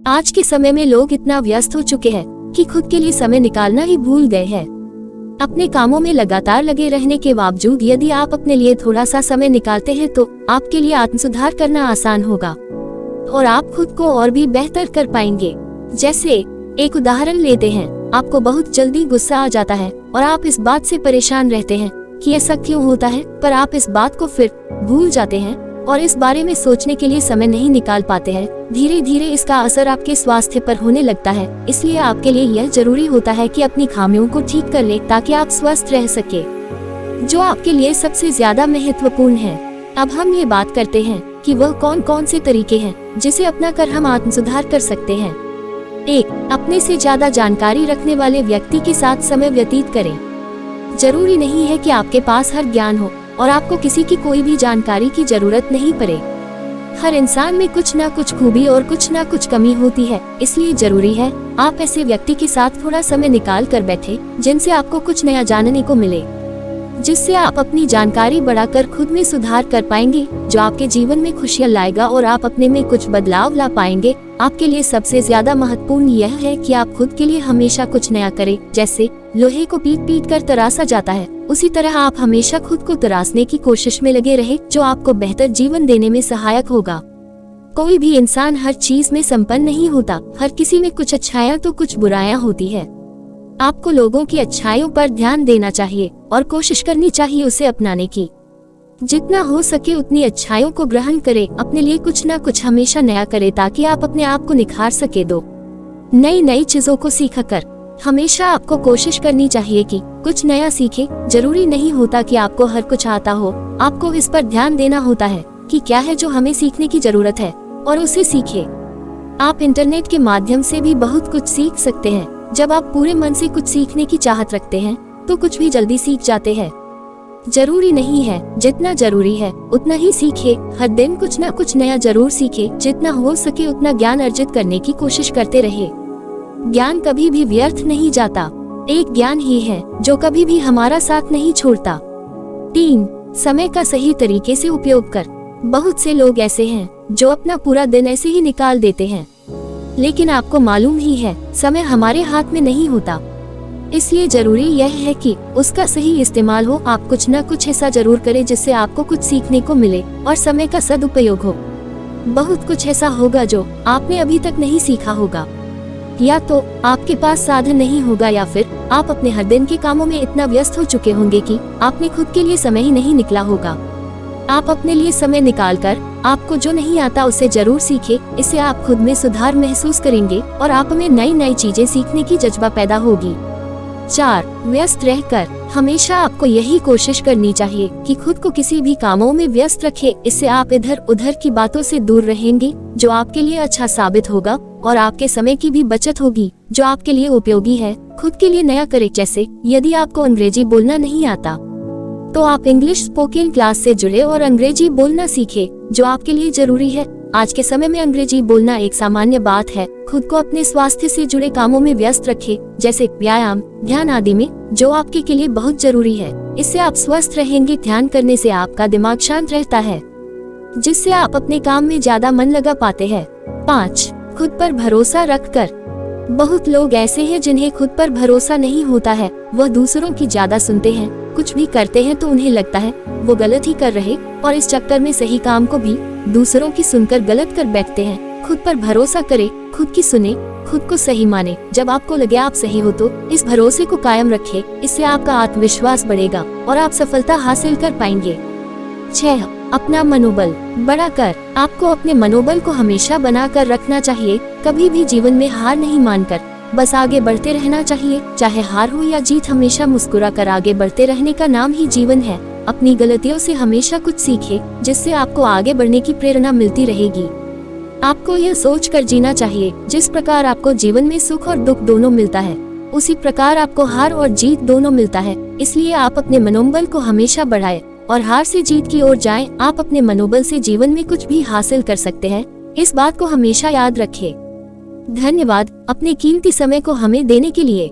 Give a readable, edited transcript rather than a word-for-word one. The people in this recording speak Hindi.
आज के समय में लोग इतना व्यस्त हो चुके हैं कि खुद के लिए समय निकालना ही भूल गए हैं। अपने कामों में लगातार लगे रहने के बावजूद यदि आप अपने लिए थोड़ा सा समय निकालते हैं तो आपके लिए आत्मसुधार करना आसान होगा और आप खुद को और भी बेहतर कर पाएंगे। जैसे एक उदाहरण लेते हैं, आपको बहुत जल्दी गुस्सा आ जाता है और आप इस बात से परेशान रहते हैं कि ऐसा क्यों होता है, पर आप इस बात को फिर भूल जाते हैं और इस बारे में सोचने के लिए समय नहीं निकाल पाते हैं। धीरे धीरे इसका असर आपके स्वास्थ्य पर होने लगता है। इसलिए आपके लिए यह जरूरी होता है कि अपनी खामियों को ठीक कर ले ताकि आप स्वस्थ रह सके, जो आपके लिए सबसे ज्यादा महत्वपूर्ण है। अब हम ये बात करते हैं कि वह कौन कौन से तरीके हैं जिसे अपनाकर हम आत्मसुधार कर सकते हैं। 1. अपने से ज्यादा जानकारी रखने वाले व्यक्ति के साथ समय व्यतीत करें। जरूरी नहीं है कि आपके पास हर ज्ञान हो और आपको किसी की कोई भी जानकारी की जरूरत नहीं पड़े। हर इंसान में कुछ ना कुछ खूबी और कुछ ना कुछ कमी होती है, इसलिए जरूरी है आप ऐसे व्यक्ति के साथ थोड़ा समय निकाल कर बैठे जिनसे आपको कुछ नया जानने को मिले, जिससे आप अपनी जानकारी बढ़ाकर खुद में सुधार कर पाएंगे, जो आपके जीवन में खुशियाँ लाएगा और आप अपने में कुछ बदलाव ला पाएंगे। आपके लिए सबसे ज्यादा महत्वपूर्ण यह है कि आप खुद के लिए हमेशा कुछ नया करें। जैसे लोहे को पीट पीट कर तराशा जाता है, उसी तरह आप हमेशा खुद को तराशने की कोशिश में लगे रहे, जो आपको बेहतर जीवन देने में सहायक होगा। कोई भी इंसान हर चीज में संपन्न नहीं होता। हर किसी में कुछ अच्छाइयाँ तो कुछ बुराइयां होती है। आपको लोगों की अच्छाइयों पर ध्यान देना चाहिए और कोशिश करनी चाहिए उसे अपनाने की। जितना हो सके उतनी अच्छाइयों को ग्रहण करें। अपने लिए कुछ ना कुछ हमेशा नया करें ताकि आप अपने आप को निखार सके। 2. नई चीजों को सीखा कर। हमेशा आपको कोशिश करनी चाहिए कि कुछ नया सीखे। जरूरी नहीं होता कि आपको हर कुछ आता हो, आपको इस पर ध्यान देना होता है कि क्या है जो हमें सीखने की जरूरत है और उसे सीखे। आप इंटरनेट के माध्यम से भी बहुत कुछ सीख सकते हैं। जब आप पूरे मन से कुछ सीखने की चाहत रखते हैं तो कुछ भी जल्दी सीख जाते हैं। जरूरी नहीं है, जितना जरूरी है उतना ही सीखे। हर दिन कुछ ना कुछ नया जरूर सीखे। जितना हो सके उतना ज्ञान अर्जित करने की कोशिश करते रहे। ज्ञान कभी भी व्यर्थ नहीं जाता। एक ज्ञान ही है जो कभी भी हमारा साथ नहीं छोड़ता। 3. समय का सही तरीके से उपयोग कर। बहुत से लोग ऐसे हैं जो अपना पूरा दिन ऐसे ही निकाल देते हैं, लेकिन आपको मालूम ही है समय हमारे हाथ में नहीं होता। इसलिए जरूरी यह है कि उसका सही इस्तेमाल हो। आप कुछ न कुछ ऐसा जरूर करें जिससे आपको कुछ सीखने को मिले और समय का सदुपयोग हो। बहुत कुछ ऐसा होगा जो आपने अभी तक नहीं सीखा होगा, या तो आपके पास साधन नहीं होगा, या फिर आप अपने हर दिन के कामों में इतना व्यस्त हो चुके होंगे कि आपने खुद के लिए समय ही नहीं निकला होगा। आप अपने लिए समय निकालकर आपको जो नहीं आता उसे जरूर सीखे। इससे आप खुद में सुधार महसूस करेंगे और आप में नई चीजें सीखने की जज्बा पैदा होगी। 4. व्यस्त रहकर। हमेशा आपको यही कोशिश करनी चाहिए कि खुद को किसी भी कामों में व्यस्त रखें। इससे आप इधर उधर की बातों से दूर रहेंगे, जो आपके लिए अच्छा साबित होगा, और आपके समय की भी बचत होगी, जो आपके लिए उपयोगी है। खुद के लिए नया करें। जैसे यदि आपको अंग्रेजी बोलना नहीं आता तो आप इंग्लिश स्पोकन क्लास से जुड़े और अंग्रेजी बोलना सीखे, जो आपके लिए जरूरी है। आज के समय में अंग्रेजी बोलना एक सामान्य बात है। खुद को अपने स्वास्थ्य से जुड़े कामों में व्यस्त रखें, जैसे व्यायाम, ध्यान आदि में, जो आपके के लिए बहुत जरूरी है। इससे आप स्वस्थ रहेंगे। ध्यान करने से आपका दिमाग शांत रहता है, जिससे आप अपने काम में ज्यादा मन लगा पाते हैं। 5. खुद पर भरोसा रखकर। बहुत लोग ऐसे हैं जिन्हें खुद पर भरोसा नहीं होता है। वह दूसरों की ज्यादा सुनते हैं, कुछ भी करते हैं तो उन्हें लगता है वो गलत ही कर रहे, और इस चक्कर में सही काम को भी दूसरों की सुनकर गलत कर बैठते हैं। खुद पर भरोसा करें, खुद की सुने, खुद को सही माने। जब आपको लगे आप सही हो तो इस भरोसे को कायम रखें। इससे आपका आत्मविश्वास बढ़ेगा और आप सफलता हासिल कर पाएंगे। 6. अपना मनोबल बढ़ा कर। आपको अपने मनोबल को हमेशा बना कर रखना चाहिए। कभी भी जीवन में हार नहीं मानकर बस आगे बढ़ते रहना चाहिए। चाहे हार हो या जीत, हमेशा मुस्कुरा कर आगे बढ़ते रहने का नाम ही जीवन है। अपनी गलतियों से हमेशा कुछ सीखे, जिससे आपको आगे बढ़ने की प्रेरणा मिलती रहेगी। आपको यह सोच कर जीना चाहिए, जिस प्रकार आपको जीवन में सुख और दुख दोनों मिलता है, उसी प्रकार आपको हार और जीत दोनों मिलता है। इसलिए आप अपने मनोबल को हमेशा बढ़ाएं और हार से जीत की ओर जाएं। आप अपने मनोबल से जीवन में कुछ भी हासिल कर सकते हैं, इस बात को हमेशा याद रखें। धन्यवाद अपने कीमती समय को हमें देने के लिए।